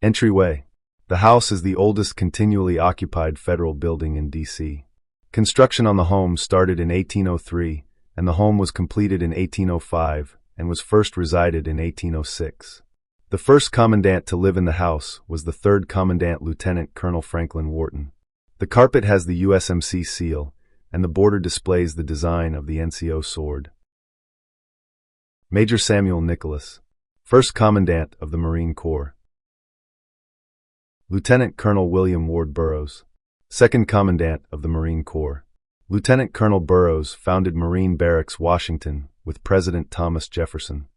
Entryway. The house is the oldest continually occupied federal building in D.C. Construction on the home started in 1803, and the home was completed in 1805 and was first resided in 1806. The first commandant to live in the house was the third Commandant Lieutenant Colonel Franklin Wharton. The carpet has the USMC seal, and the border displays the design of the NCO sword. Major Samuel Nicholas, first Commandant of the Marine Corps. Lieutenant Colonel William Ward Burroughs, second Commandant of the Marine Corps. Lieutenant Colonel Burroughs founded Marine Barracks, Washington, with President Thomas Jefferson.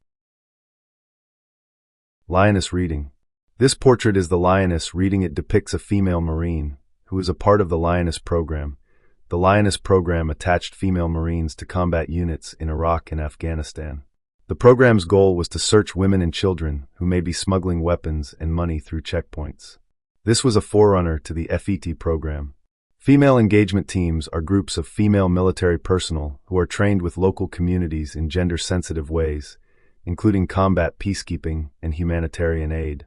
Lioness reading. This portrait is the lioness reading. It depicts a female Marine, who is a part of the Lioness program. The Lioness program attached female Marines to combat units in Iraq and Afghanistan. The program's goal was to search women and children who may be smuggling weapons and money through checkpoints. This was a forerunner to the FET program. Female engagement teams are groups of female military personnel who are trained with local communities in gender-sensitive ways, including combat peacekeeping and humanitarian aid.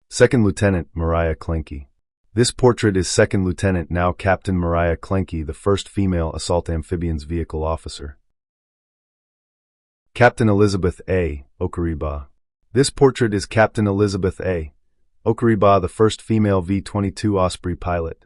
Second Lieutenant Mariah Klenke. This portrait is Second Lieutenant, now Captain Mariah Klenke, the first female assault amphibians vehicle officer. Captain Elizabeth A. Okariba. This portrait is Captain Elizabeth A. Okariba, the first female V-22 Osprey pilot.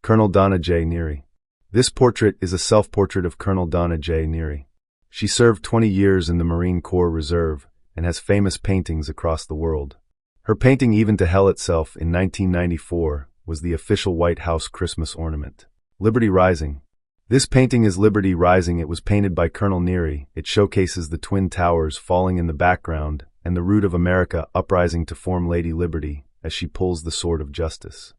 Colonel Donna J. Neary. This portrait is a self-portrait of Colonel Donna J. Neary. She served 20 years in the Marine Corps Reserve and has famous paintings across the world. Her painting Even to Hell itself in 1994 was the official White House Christmas ornament. Liberty Rising. This painting is Liberty Rising. It was painted by Colonel Neary. It showcases the Twin Towers falling in the background and the root of America uprising to form Lady Liberty as she pulls the sword of justice.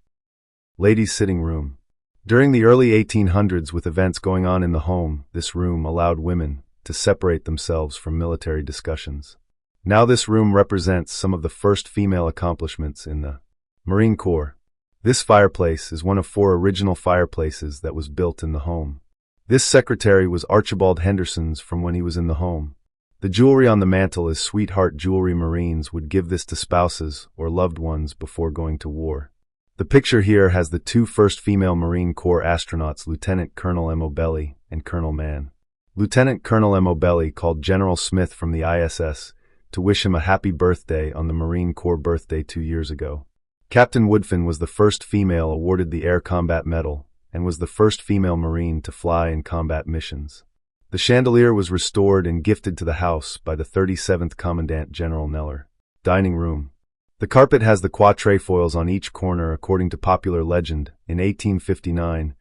Ladies' Sitting Room. During the early 1800s, with events going on in the home, this room allowed women to separate themselves from military discussions. Now this room represents some of the first female accomplishments in the Marine Corps. This fireplace is one of 4 original fireplaces that was built in the home. This secretary was Archibald Henderson's from when he was in the home. The jewelry on the mantel is sweetheart jewelry. Marines would give this to spouses or loved ones before going to war. The picture here has the 2 first female Marine Corps astronauts, Lieutenant Colonel M. O'Belly and Colonel Mann. Lieutenant Colonel M. O'Belly called General Smith from the ISS to wish him a happy birthday on the Marine Corps birthday 2 years ago. Captain Woodfin was the first female awarded the Air Combat Medal and was the first female Marine to fly in combat missions. The chandelier was restored and gifted to the house by the 37th Commandant General Neller. Dining room. The carpet has the quatrefoils on each corner according to popular legend. In 1859,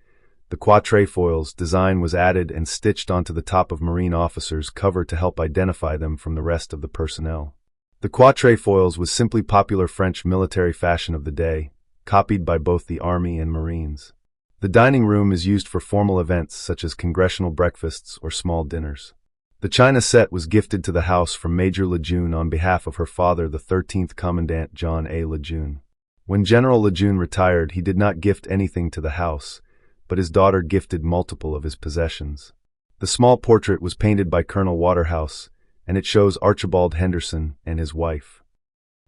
the quatrefoils design was added and stitched onto the top of Marine officers' cover to help identify them from the rest of the personnel. The quatrefoils was simply popular French military fashion of the day, copied by both the Army and Marines. The dining room is used for formal events such as congressional breakfasts or small dinners. The china set was gifted to the house from Major Lejeune on behalf of her father, the 13th Commandant John A. Lejeune. When General Lejeune retired, he did not gift anything to the house, but his daughter gifted multiple of his possessions. The small portrait was painted by Colonel Waterhouse, and it shows Archibald Henderson and his wife.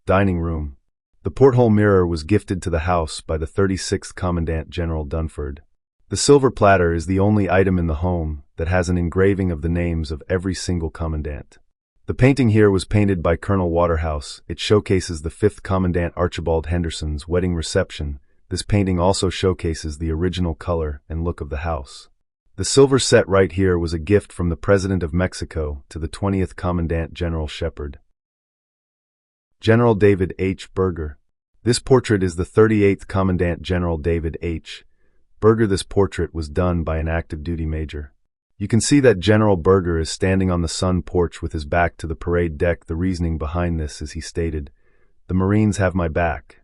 Dining room. The porthole mirror was gifted to the house by the 36th Commandant General Dunford. The silver platter is the only item in the home that has an engraving of the names of every single commandant. The painting here was painted by Colonel Waterhouse. It showcases the 5th Commandant Archibald Henderson's wedding reception. This painting also showcases the original color and look of the house. The silver set right here was a gift from the President of Mexico to the 20th Commandant General Shepard. General David H. Berger. This portrait is the 38th Commandant General David H. Berger. This portrait was done by an active duty major. You can see that General Berger is standing on the sun porch with his back to the parade deck. The reasoning behind this is he stated, "The Marines have my back."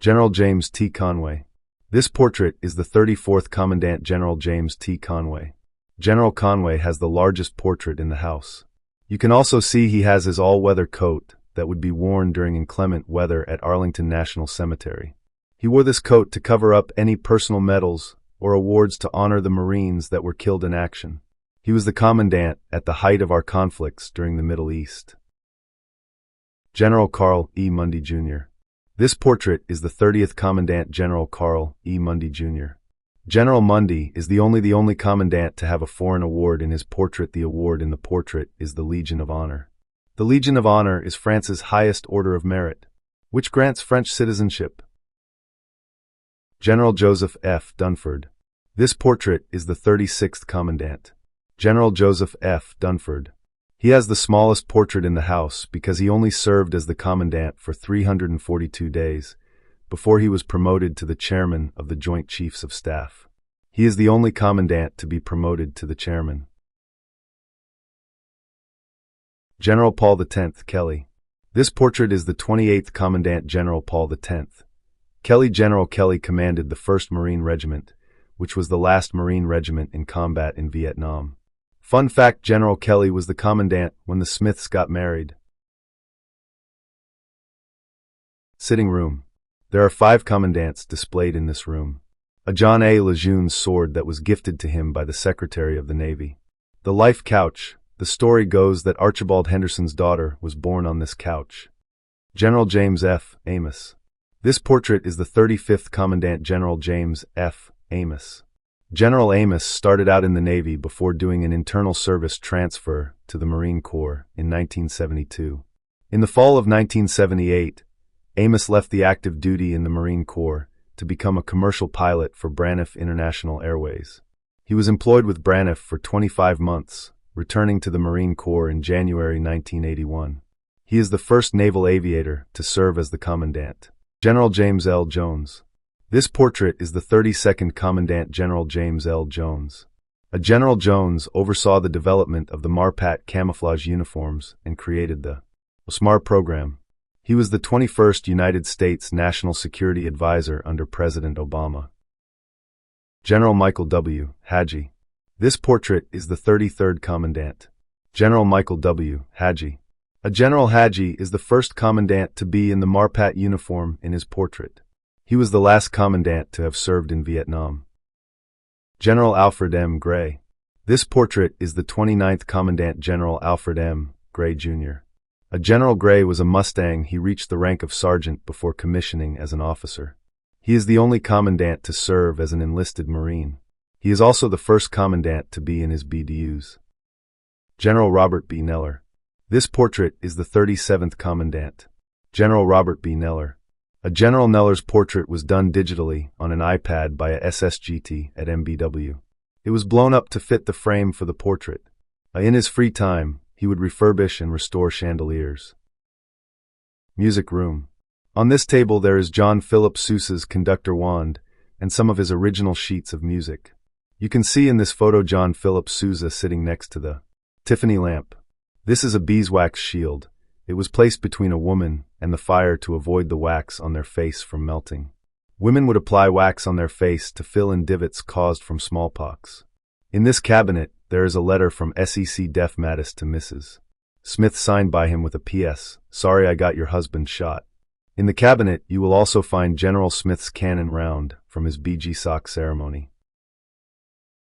General James T. Conway. This portrait is the 34th Commandant General James T. Conway. General Conway has the largest portrait in the house. You can also see he has his all-weather coat that would be worn during inclement weather at Arlington National Cemetery. He wore this coat to cover up any personal medals or awards to honor the Marines that were killed in action. He was the commandant at the height of our conflicts during the Middle East. General Carl E. Mundy, Jr. This portrait is the 30th Commandant General Carl E. Mundy, Jr. General Mundy is the only commandant to have a foreign award in his portrait. The award in the portrait is the Legion of Honor. The Legion of Honor is France's highest order of merit, which grants French citizenship. General Joseph F. Dunford. This portrait is the 36th Commandant. General Joseph F. Dunford. He has the smallest portrait in the house because he only served as the commandant for 342 days before he was promoted to the chairman of the Joint Chiefs of Staff. He is the only commandant to be promoted to the chairman. General Paul X. Kelly. This portrait is the 28th Commandant General Paul X. Kelly. General Kelly commanded the 1st Marine Regiment, which was the last Marine regiment in combat in Vietnam. Fun fact: General Kelly was the commandant when the Smiths got married. Sitting room. There are 5 commandants displayed in this room. A John A. Lejeune's sword that was gifted to him by the Secretary of the Navy. The life couch. The story goes that Archibald Henderson's daughter was born on this couch. General James F. Amos. This portrait is the 35th Commandant General James F. Amos. General Amos started out in the Navy before doing an internal service transfer to the Marine Corps in 1972. In the fall of 1978, Amos left the active duty in the Marine Corps to become a commercial pilot for Braniff International Airways. He was employed with Braniff for 25 months, returning to the Marine Corps in January 1981. He is the first naval aviator to serve as the commandant. General James L. Jones. This portrait is the 32nd Commandant General James L. Jones. General Jones oversaw the development of the MARPAT camouflage uniforms and created the OSMAR program. He was the 21st United States National Security Advisor under President Obama. General Michael W. Hadji. This portrait is the 33rd Commandant. General Michael W. Hadji. General Hadji is the first commandant to be in the MARPAT uniform in his portrait. He was the last commandant to have served in Vietnam. General Alfred M. Gray. This portrait is the 29th Commandant General Alfred M. Gray, Jr. General Gray was a Mustang. He reached the rank of sergeant before commissioning as an officer. He is the only commandant to serve as an enlisted Marine. He is also the first commandant to be in his BDUs. General Robert B. Neller. This portrait is the 37th Commandant. General Robert B. Neller. General Neller's portrait was done digitally on an iPad by a SSGT at MBW. It was blown up to fit the frame for the portrait. In his free time, he would refurbish and restore chandeliers. Music room. On this table there is John Philip Sousa's conductor wand and some of his original sheets of music. You can see in this photo John Philip Sousa sitting next to the Tiffany lamp. This is a beeswax shield. It was placed between a woman and the fire to avoid the wax on their face from melting. Women would apply wax on their face to fill in divots caused from smallpox. In this cabinet, there is a letter from SEC Def Mattis to Mrs. Smith signed by him with a P.S. "Sorry I got your husband shot." In the cabinet, you will also find General Smith's cannon round from his BG sock ceremony.